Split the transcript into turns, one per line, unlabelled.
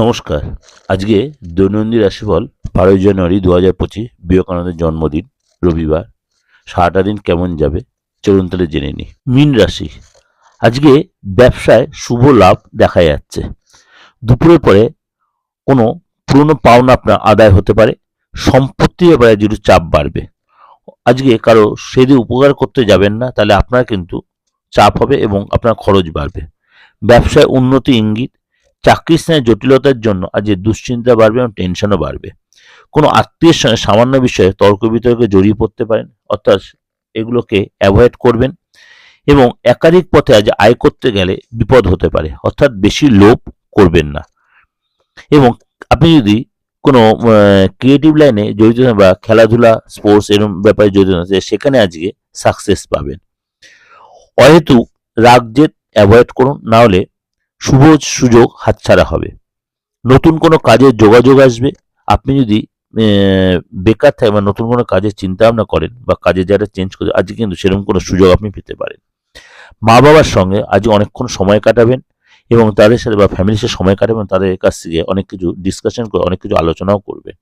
নমস্কার। আজকে দৈনন্দিন রাশিফল 12 জানুয়ারি 2025, বিবেকানন্দের জন্মদিন, রবিবার। সারাটা দিন কেমন যাবে চলুন তাহলে জেনে নিই। মীন রাশি, আজকে ব্যবসায় শুভ লাভ দেখা যাচ্ছে। দুপুরের পরে কোনো পুরনো পাওনা আপনার আদায় হতে পারে। সম্পত্তির ব্যাপারে একটু চাপ বাড়বে। আজকে কারো সেদি উপকার করতে যাবেন না, তাহলে আপনার কিন্তু চাপ হবে এবং আপনার খরচ বাড়বে। ব্যবসায় উন্নতি ইঙ্গিত। চাকরির স্থানে জটিলতার জন্য আজ দুশ্চিন্তা বাড়বে এবং টেনশনও বাড়বে। কোনো আত্মীয়ের সঙ্গে সামান্য বিষয়ে তর্ক বিতর্কে জড়িয়ে পড়তে পারেন, অর্থাৎ এগুলোকে অ্যাভয়েড করবেন। এবং একাধিক পথে আজ আয় করতে গেলে বিপদ হতে পারে, অর্থাৎ বেশি লোভ করবেন না। এবং আপনি যদি কোনো ক্রিয়েটিভ লাইনে জড়িত থাকেন বা খেলাধুলা স্পোর্টস এরকম ব্যাপারে জড়িত থাকেন, সেখানে আজকে সাকসেস পাবেন। অহেতুক রাগ জেদ অ্যাভয়েড করুন, না হলে শুভ সুযোগ হাতছাড়া হবে। নতুন কোনো কাজের যোগাযোগ আসবে। আপনি যদি বেকার থাকেন বা নতুন কোনো কাজের চিন্তা ভাবনা করেন বা কাজের জায়গাটা চেঞ্জ করে, আজকে কিন্তু সেরকম কোনো সুযোগ আপনি পেতে পারেন। মা বাবার সঙ্গে আজ অনেকক্ষণ সময় কাটাবেন এবং তাদের সাথে বা ফ্যামিলির সাথে সময় কাটাবেন, তাদের কাছ থেকে অনেক কিছু ডিসকাশন করে অনেক কিছু আলোচনাও করবেন।